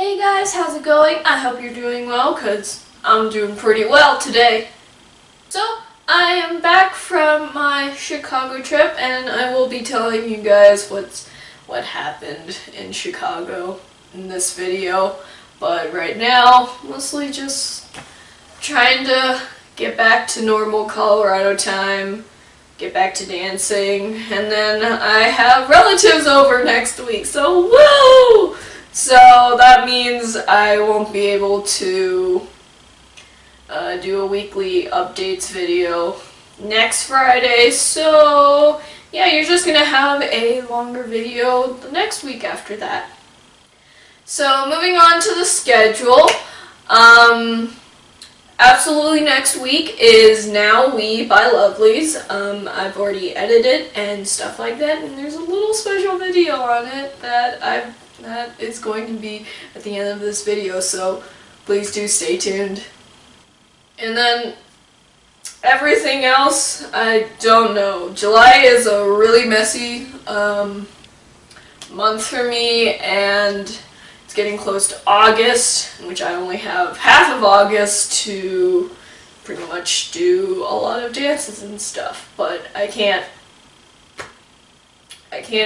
Hey guys, how's it going? I hope you're doing well, because I'm doing pretty well today. So, I am back from my Chicago trip, and I will be telling you guys what happened in Chicago in this video. But right now, mostly just trying to get back to normal Colorado time, get back to dancing, and then I have relatives over next week, so woo! So that means I won't be able to do a weekly updates video next Friday, so yeah, you're just gonna have a longer video the next week after that. So moving on to the schedule, absolutely next week is Now We by Lovelyz. I've already edited and stuff like that, and there's a little special video on it that is going to be at the end of this video, so please do stay tuned. And then everything else, I don't know. July is a really messy month for me, and it's getting close to August, which I only have half of August to pretty much do a lot of dances and stuff, but I can't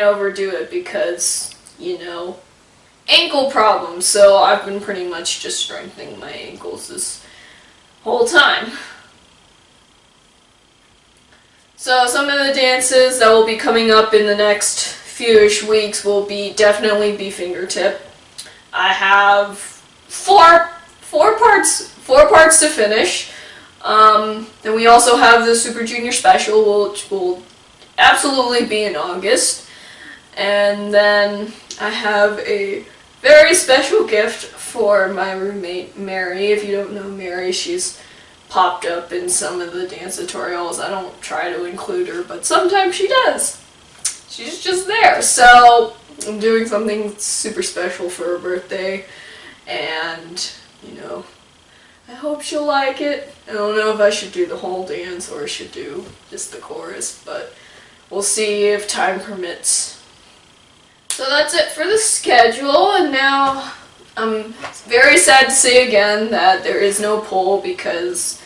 overdo it because, you know, ankle problems, so I've been pretty much just strengthening my ankles this whole time. So some of the dances that will be coming up in the next few-ish weeks will definitely be fingertip. I have four parts to finish. Then we also have the Super Junior Special, which will absolutely be in August. And then I have a very special gift for my roommate, Mary. If you don't know Mary, she's popped up in some of the dance tutorials. I don't try to include her, but sometimes she does. She's just there. So I'm doing something super special for her birthday, and, you know, I hope she'll like it. I don't know if I should do the whole dance or should do just the chorus, but we'll see if time permits. So that's it for the schedule, and now I'm very sad to say again that there is no poll because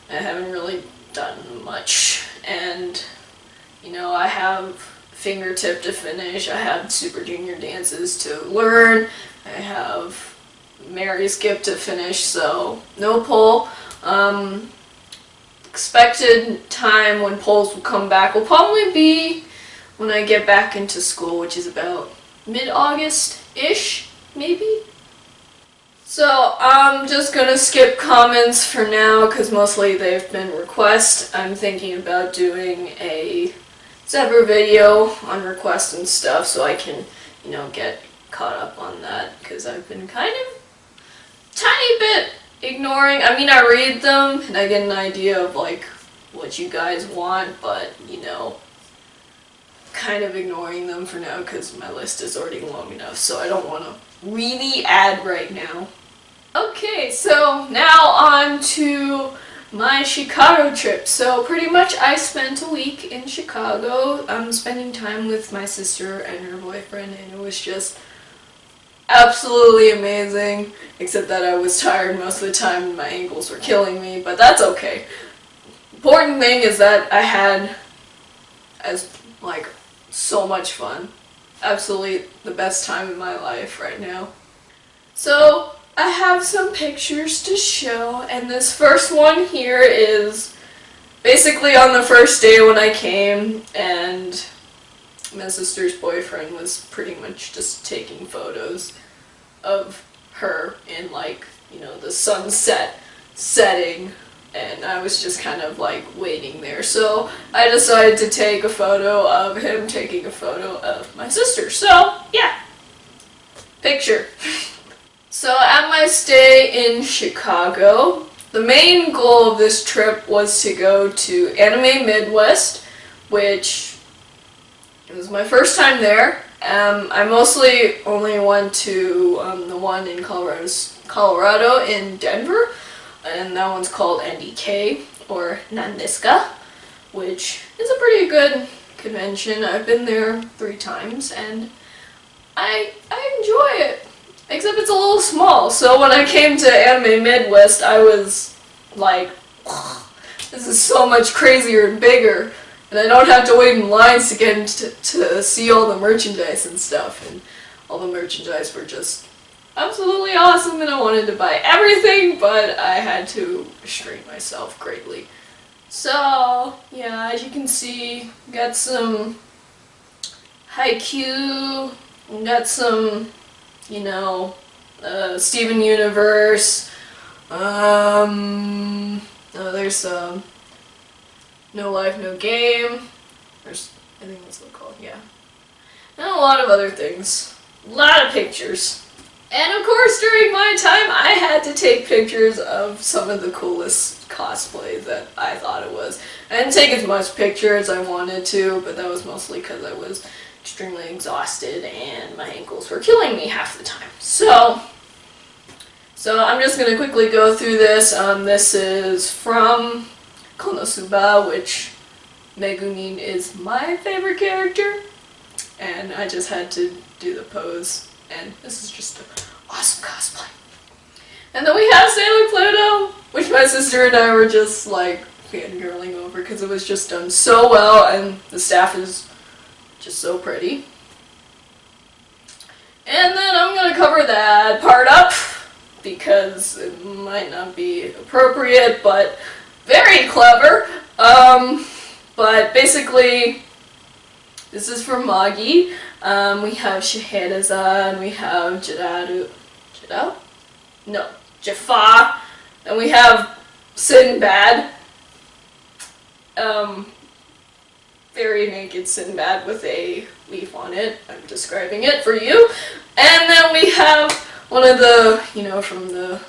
I haven't really done much, and, you know, I have fingertip to finish, I have Super Junior dances to learn, I have Mary's gift to finish, so no poll. Expected time when polls will come back will probably be when I get back into school, which is about mid-August-ish, maybe? So I'm just gonna skip comments for now because mostly they've been requests. I'm thinking about doing a separate video on requests and stuff so I can, you know, get caught up on that because I've been kind of tiny bit ignoring. I mean, I read them and I get an idea of like what you guys want, but, you know, kind of ignoring them for now because my list is already long enough, so I don't want to really add right now. Okay, so now on to my Chicago trip. So pretty much I spent a week in Chicago. I'm spending time with my sister and her boyfriend, and it was just absolutely amazing, except that I was tired most of the time and my ankles were killing me, but that's okay. Important thing is that I had so much fun. Absolutely the best time in my life right now. So I have some pictures to show, and this first one here is basically on the first day when I came, and my sister's boyfriend was pretty much just taking photos of her in, like, you know, the sunset setting, and I was just kind of like waiting there. So I decided to take a photo of him taking a photo of my sister. So yeah, picture. So at my stay in Chicago, the main goal of this trip was to go to Anime Midwest, which was my first time there. I mostly only went to the one in Colorado in Denver, and that one's called NDK, or Nandiska, which is a pretty good convention. I've been there 3 times, and I enjoy it. except it's a little small. So when I came to Anime Midwest, I was like, this is so much crazier and bigger, and I don't have to wait in lines to get to see all the merchandise and stuff, and all the merchandise were just absolutely awesome, and I wanted to buy everything, but I had to restrain myself greatly. So, yeah, as you can see, got some Haikyuu, got some, you know, Steven Universe, there's No Life, No Game, there's, I think that's what it's called, yeah, and a lot of other things, a lot of pictures. And of course, during my time, I had to take pictures of some of the coolest cosplays that I thought it was. I didn't take as much picture as I wanted to, but that was mostly because I was extremely exhausted and my ankles were killing me half the time. So I'm just going to quickly go through this. This is from Konosuba, which Megumin is my favorite character, and I just had to do the pose. And this is just an awesome cosplay. And then we have Sailor Pluto, which my sister and I were just like fangirling over because it was just done so well, and the staff is just so pretty. And then I'm going to cover that part up because it might not be appropriate, but very clever. But basically, this is from Magi. We have Scheherazade, we have Jafar, and we have Sinbad. Very naked Sinbad with a leaf on it. I'm describing it for you. And then we have one of the, you know, from the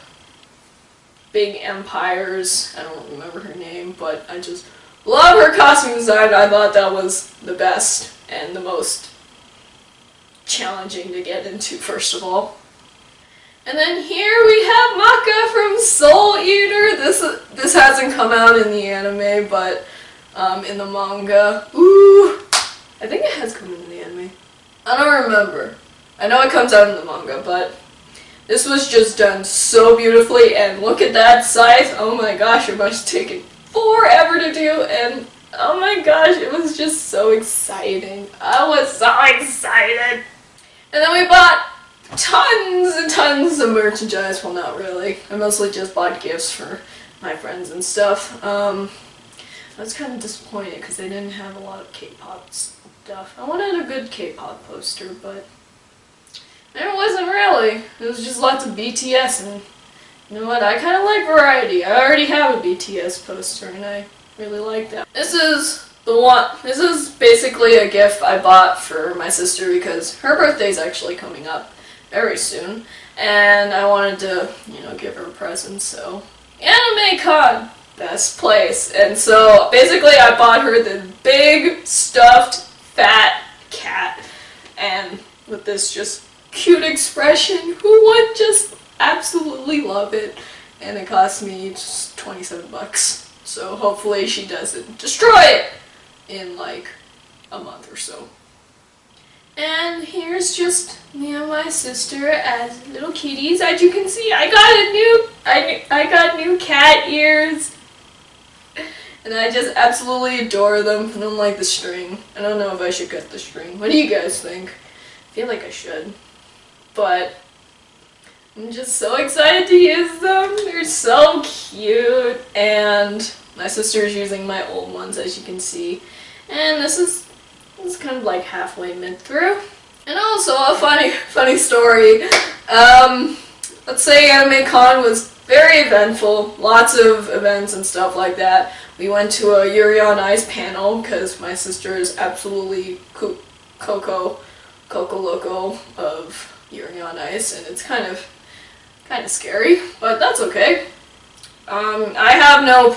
big empires. I don't remember her name, but I just love her costume design. I thought that was the best and the most challenging to get into, first of all. And then here we have Maka from Soul Eater. This hasn't come out in the anime, but in the manga. Ooh, I think it has come in the anime. I don't remember. I know it comes out in the manga, but this was just done so beautifully, and look at that size. Oh my gosh, it must have taken forever to do, and oh my gosh, it was just so exciting. I was so excited. And then we bought tons and tons of merchandise. Well, not really. I mostly just bought gifts for my friends and stuff. I was kind of disappointed because they didn't have a lot of K-pop stuff. I wanted a good K-pop poster, but there wasn't really. It was just lots of BTS, and you know what? I kind of like variety. I already have a BTS poster, and I really like that. This is the one. This is basically a gift I bought for my sister because her birthday's actually coming up very soon, and I wanted to, you know, give her a present. So, AnimeCon, best place. And so basically, I bought her the big stuffed fat cat, and with this just cute expression, who would just absolutely love it? And it cost me just 27 bucks. So hopefully she doesn't destroy it in like a month or so. And here's just me and my sister as little kitties. As you can see, I got new cat ears, and I just absolutely adore them. I don't like the string. I don't know if I should cut the string. What do you guys think? I feel like I should, but I'm just so excited to use them. They're so cute, and my sister's using my old ones, as you can see. And this is kind of like halfway mid through. And also a funny story. Let's say AnimeCon was very eventful, lots of events and stuff like that. We went to a Yuri on Ice panel because my sister is absolutely Coco Loco of Yuri on Ice, and it's kind of scary, but that's okay. I have no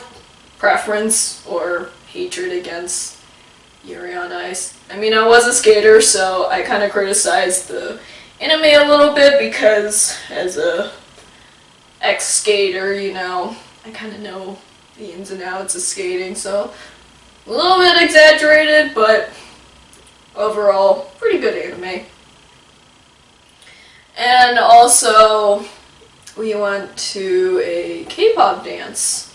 preference or hatred against Yuri on Ice. I mean, I was a skater, so I kind of criticized the anime a little bit because as a ex-skater, you know, I kind of know the ins and outs of skating, so a little bit exaggerated, but overall, pretty good anime. And also, we went to a K-pop dance,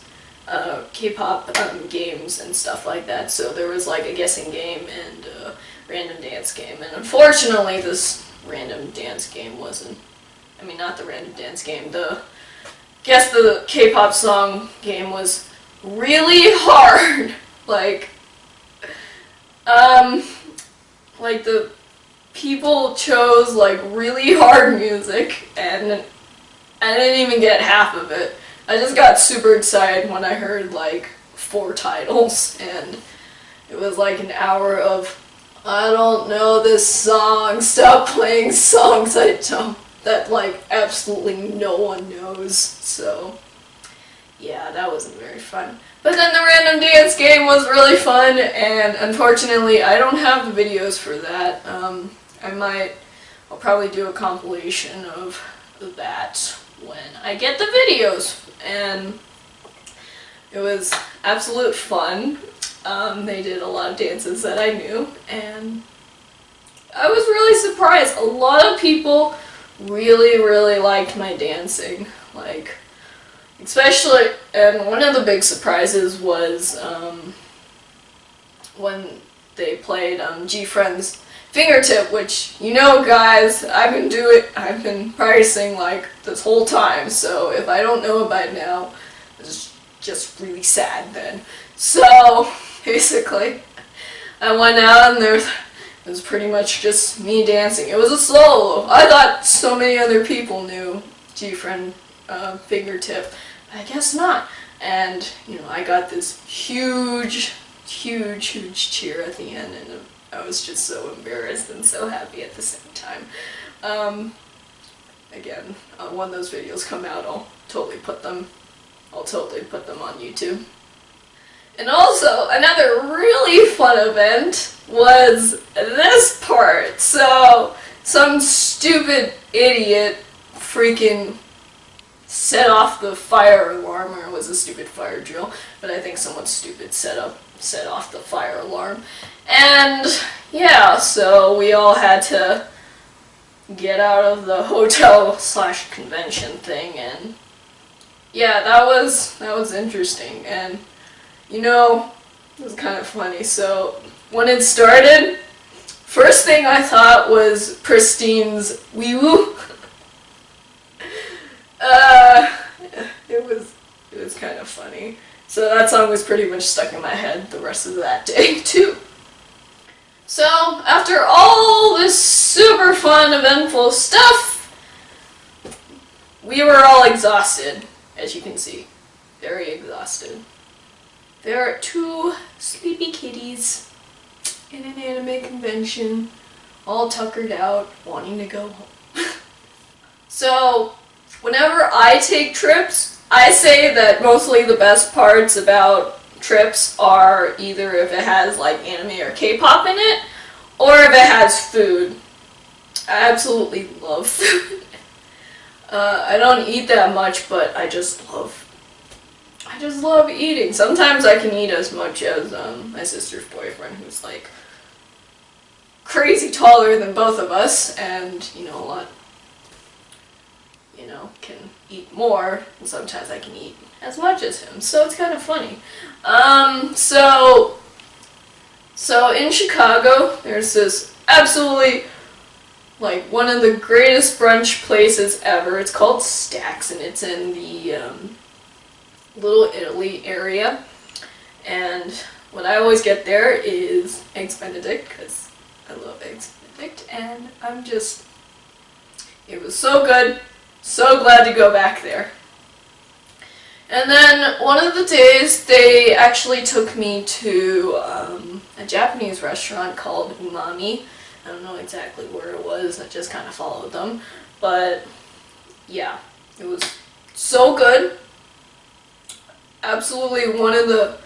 K-pop games and stuff like that. So there was like a guessing game and a random dance game. And unfortunately, this random dance game wasn't, I mean, not the random dance game, guess the K-pop song game was really hard. Like the people chose like really hard music, and I didn't even get half of it. I just got super excited when I heard like 4 titles, and it was like an hour of, I don't know this song, stop playing songs that like absolutely no one knows. So yeah, that wasn't very fun. But then the random dance game was really fun, and unfortunately I don't have the videos for that. I'll probably do a compilation of that when I get the videos, and it was absolute fun. They did a lot of dances that I knew, and I was really surprised. A lot of people really liked my dancing, like, especially, and one of the big surprises was when they played G-Friend's Fingertip, which, you know, guys, I've been practicing like this whole time, so if I don't know about it now, it's just really sad then. So basically, I went out and it was pretty much just me dancing. It was a solo. I thought so many other people knew G-Friend Fingertip. I guess not. And, you know, I got this huge cheer at the end, and I was just so embarrassed and so happy at the same time. Again, when those videos come out, I'll totally put them on YouTube. And also, another really fun event was this part. So, some stupid idiot freaking set off the fire alarm, or it was a stupid fire drill, but I think someone stupid set off the fire alarm. And yeah, so we all had to get out of the hotel/convention thing, and yeah, that was interesting, and you know, it was kind of funny. So when it started, first thing I thought was Pristine's Wee Woo. It was kind of funny. So that song was pretty much stuck in my head the rest of that day too. So after all this super fun, eventful stuff, we were all exhausted, as you can see. Very exhausted. There are 2 sleepy kitties in an anime convention, all tuckered out, wanting to go home. So, whenever I take trips, I say that mostly the best parts about trips are either if it has like anime or K-pop in it, or if it has food. I absolutely love food. I don't eat that much, but I just love eating. Sometimes I can eat as much as my sister's boyfriend, who's like crazy taller than both of us, and can eat more, and sometimes I can eat as much as him, so it's kind of funny. So in Chicago, there's this absolutely, like, one of the greatest brunch places ever. It's called Stacks, and it's in the Little Italy area, and what I always get there is Eggs Benedict, because I love Eggs Benedict, and it was so good. So glad to go back there. And then one of the days they actually took me to a Japanese restaurant called Umami. I don't know exactly where it was, I just kind of followed them. But yeah, it was so good. Absolutely one of the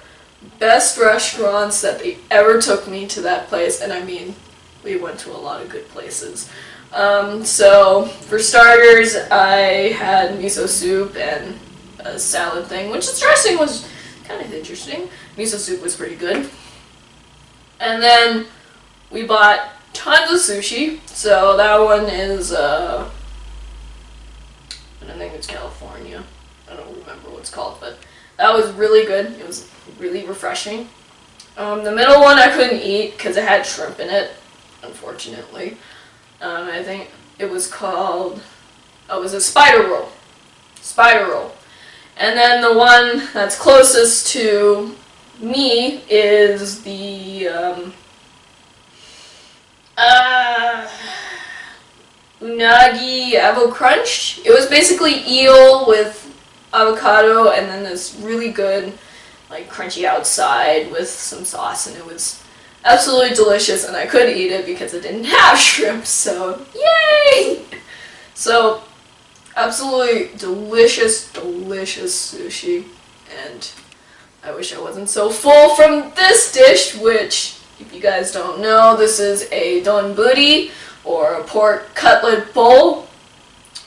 best restaurants that they ever took me to that place, and I mean, we went to a lot of good places. So, for starters, I had miso soup and a salad thing, which the dressing was kind of interesting. Miso soup was pretty good. And then we bought tons of sushi. So that one is and I think it's California. I don't remember what it's called, but that was really good. It was really refreshing. The middle one I couldn't eat because it had shrimp in it, unfortunately. I think it was called, it was a spider roll. Spider roll. And then the one that's closest to me is the Unagi Avo Crunch. It was basically eel with avocado and then this really good like crunchy outside with some sauce, and it was absolutely delicious, and I could eat it because it didn't have shrimp, so yay! So absolutely delicious, delicious sushi, and I wish I wasn't so full from this dish, which, if you guys don't know, this is a donburi, or a pork cutlet bowl.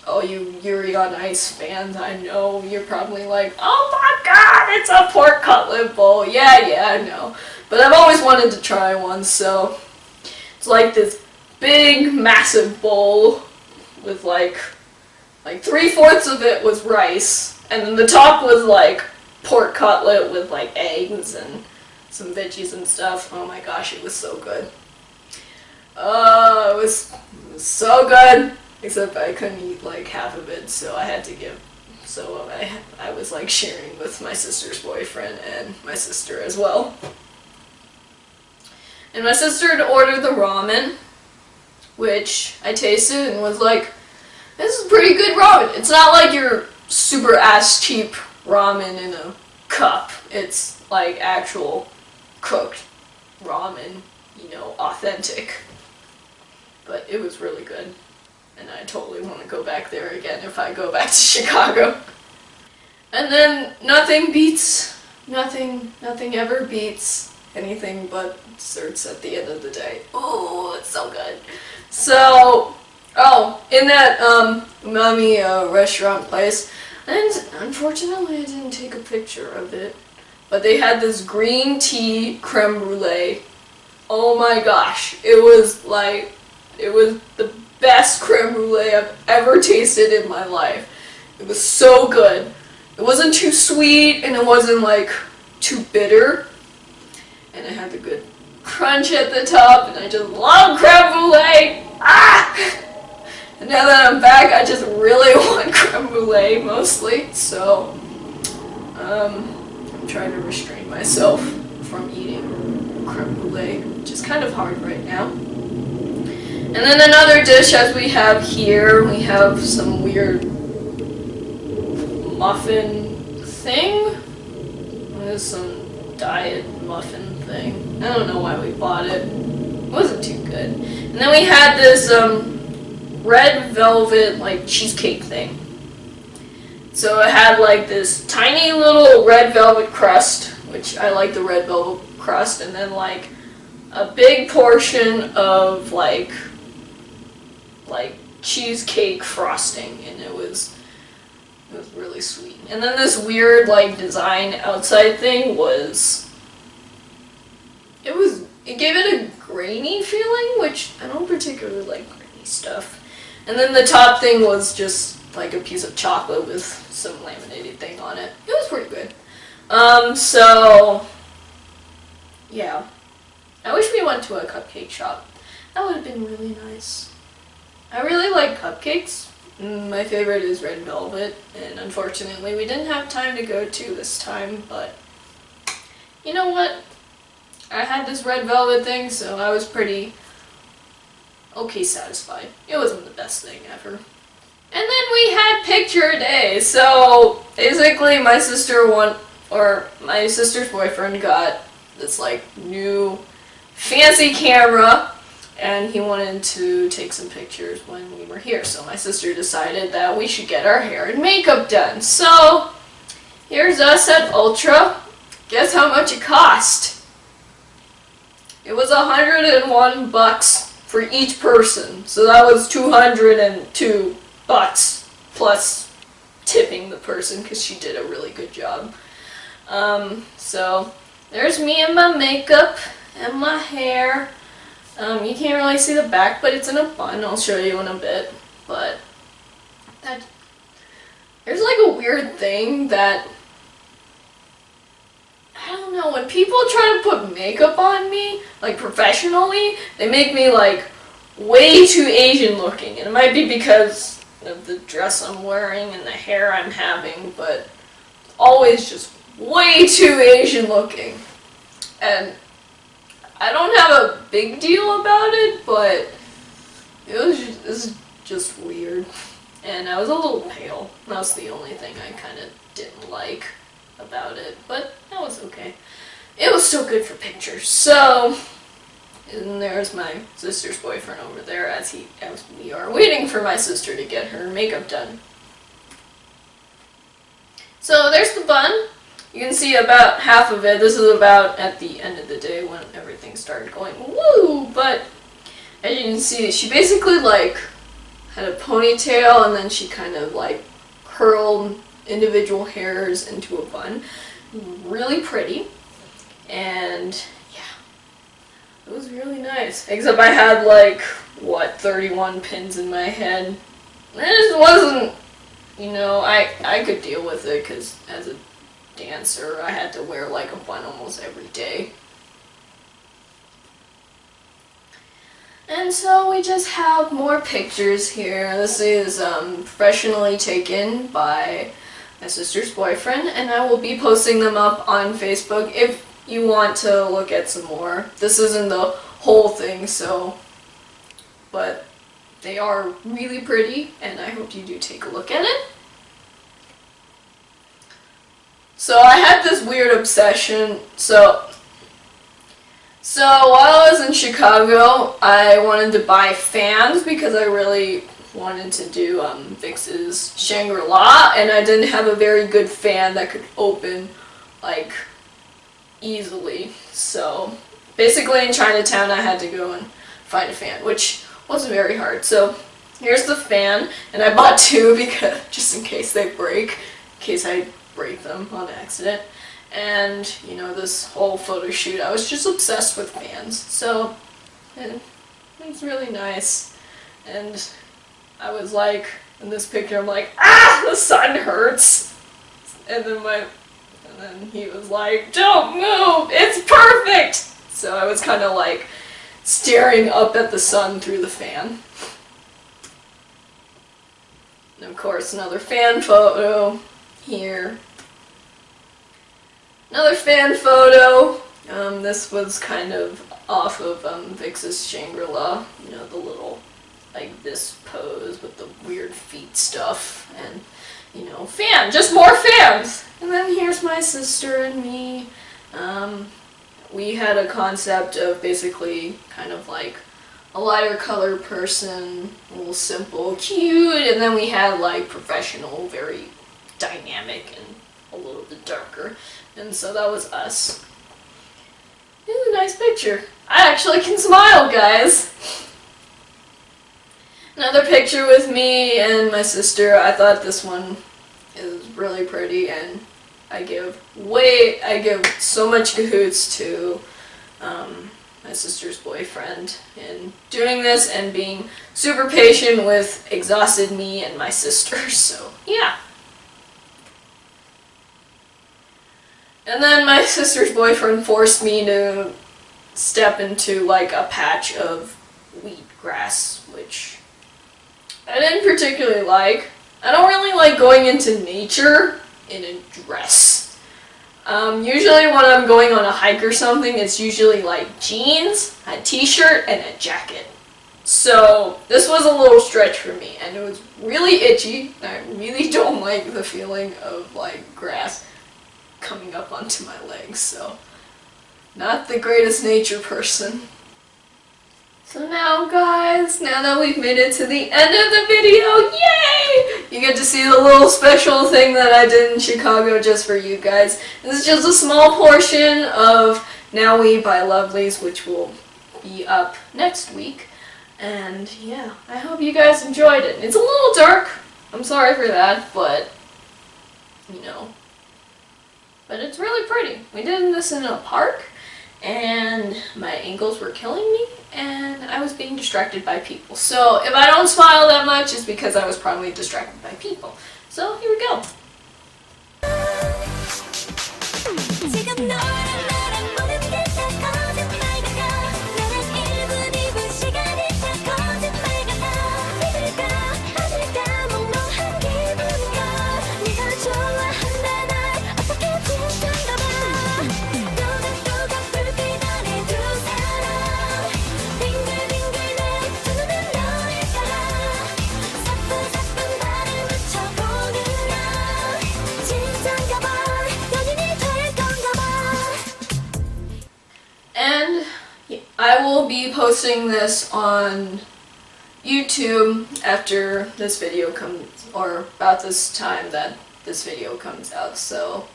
Oh, you Yuri on Ice fans, I know you're probably like, oh my god, it's a pork cutlet bowl. Yeah, I know. But I've always wanted to try one, so it's like this big, massive bowl with like 3/4 of it was rice, and then the top was like pork cutlet with like eggs and some veggies and stuff. Oh my gosh, it was so good. It was so good, except I couldn't eat like half of it, so I had to give. So I was like sharing with my sister's boyfriend and my sister as well. And my sister had ordered the ramen, which I tasted and was like, this is pretty good ramen. It's not like your super ass cheap ramen in a cup. It's like actual cooked ramen, you know, authentic. But it was really good. And I totally want to go back there again if I go back to Chicago. And then nothing ever beats anything but desserts at the end of the day. Oh, it's so good. So, in that umami restaurant place, and unfortunately I didn't take a picture of it, but they had this green tea creme brulee. Oh my gosh, it was the best creme brulee I've ever tasted in my life. It was so good. It wasn't too sweet and it wasn't like too bitter. And it had the good crunch at the top, and I just love creme brulee. And now that I'm back, I just really want creme brulee mostly. So I'm trying to restrain myself from eating creme brulee, which is kind of hard right now. And then another dish, as we have here, we have some weird muffin thing. There's some diet muffin thing. I don't know why we bought it. It wasn't too good. And then we had this red velvet like cheesecake thing. So it had like this tiny little red velvet crust, which I like the red velvet crust, and then like a big portion of like cheesecake frosting, and it was really sweet. And then this weird like design outside thing it gave it a grainy feeling, which I don't particularly like grainy stuff. And then the top thing was just like a piece of chocolate with some laminated thing on it. It was pretty good. So yeah. I wish we went to a cupcake shop. That would have been really nice. I really like cupcakes. My favorite is red velvet, and unfortunately we didn't have time to go to this time, but you know what? I had this red velvet thing, so I was pretty okay satisfied. It wasn't the best thing ever. And then we had picture day. So basically my sister's boyfriend got this like new fancy camera, and he wanted to take some pictures when we were here. So my sister decided that we should get our hair and makeup done. So here's us at Ultra. Guess how much it cost? It was $101 for each person. So that was $202 plus tipping the person because she did a really good job. So there's me and my makeup and my hair. You can't really see the back, but it's in a bun. I'll show you in a bit. But weird thing that, I don't know, when people try to put makeup on me, like professionally, they make me like way too Asian looking. And it might be because of the dress I'm wearing and the hair I'm having, but always just way too Asian looking. And I don't have a big deal about it, but it was just weird. And I was a little pale. That's the only thing I kind of didn't like about it, but that was okay. It was still good for pictures. So, and there's my sister's boyfriend over there as we are waiting for my sister to get her makeup done. So there's the bun. You can see about half of it. This is about at the end of the day when everything started going woo, but as you can see, she basically like had a ponytail and then she kind of like curled individual hairs into a bun. Really pretty. And yeah, it was really nice. Except I had like, 31 pins in my head. It just wasn't, I could deal with it because as a dancer I had to wear like a bun almost every day. And so we just have more pictures here. This is professionally taken by my sister's boyfriend, and I will be posting them up on Facebook if you want to look at some more. This isn't the whole thing, but they are really pretty, and I hope you do take a look at it. So I had this weird obsession. So while I was in Chicago, I wanted to buy fans because I really wanted to do Vix's Shangri-La, and I didn't have a very good fan that could open like easily. So basically in Chinatown I had to go and find a fan, which wasn't very hard. So here's the fan, and I bought two because just in case they break, in case I break them on accident. And this whole photo shoot, I was just obsessed with fans. So it was really nice. And I was like, in this picture, I'm like, the sun hurts. And then he was like, don't move, it's perfect. So I was kind of like staring up at the sun through the fan. And of course, another fan photo here. Another fan photo. This was kind of off of Vix's Shangri-La. The little, like this pose with the weird feet stuff. And, fan, just more fans! And then here's my sister and me. We had a concept of basically kind of like a lighter color person, a little simple, cute, and then we had like professional, very dynamic, and a little bit darker. And so that was us. It's a nice picture. I actually can smile, guys. Another picture with me and my sister. I thought this one is really pretty, and I give so much cahoots to my sister's boyfriend in doing this and being super patient with exhausted me and my sister. So yeah. And then my sister's boyfriend forced me to step into like a patch of wheatgrass, which I didn't particularly like. I don't really like going into nature in a dress. Usually when I'm going on a hike or something, it's usually like jeans, a t-shirt, and a jacket. So this was a little stretch for me, and it was really itchy. I really don't like the feeling of like grass coming up onto my legs, so not the greatest nature person. So now guys, now that we've made it to the end of the video, yay! You get to see the little special thing that I did in Chicago just for you guys. This is just a small portion of Now We by Lovelyz, which will be up next week. And yeah, I hope you guys enjoyed it. It's a little dark, I'm sorry for that, but but it's really pretty. We did this in a park, and my ankles were killing me, and I was being distracted by people. So if I don't smile that much, it's because I was probably distracted by people. So here we go. posting this on YouTube after this video comes, or about this time that this video comes out. So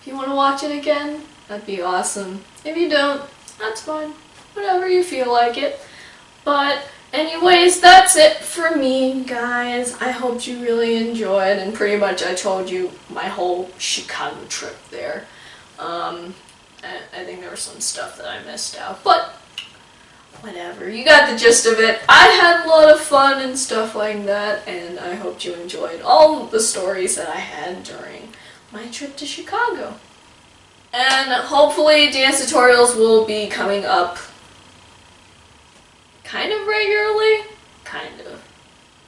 if you want to watch it again, that'd be awesome. If you don't, that's fine. Whatever you feel like it. But anyways, that's it for me, guys. I hope you really enjoyed, and pretty much I told you my whole Chicago trip there. I think there was some stuff that I missed out, but whatever. You got the gist of it. I had a lot of fun and stuff like that, and I hope you enjoyed all the stories that I had during my trip to Chicago. And hopefully dance tutorials will be coming up kind of regularly. Kind of.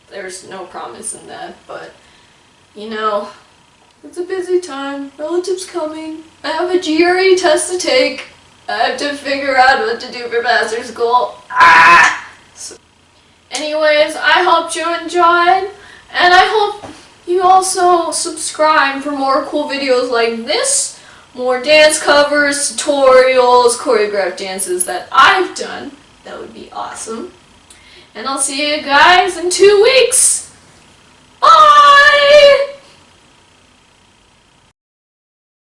There's no promise in that, but you know, it's a busy time. Relatives coming. I have a GRE test to take. I have to figure out what to do for master's school. So, anyways, I hope you enjoyed, and I hope you also subscribe for more cool videos like this, more dance covers, tutorials, choreographed dances that I've done. That would be awesome. And I'll see you guys in 2 weeks. Bye!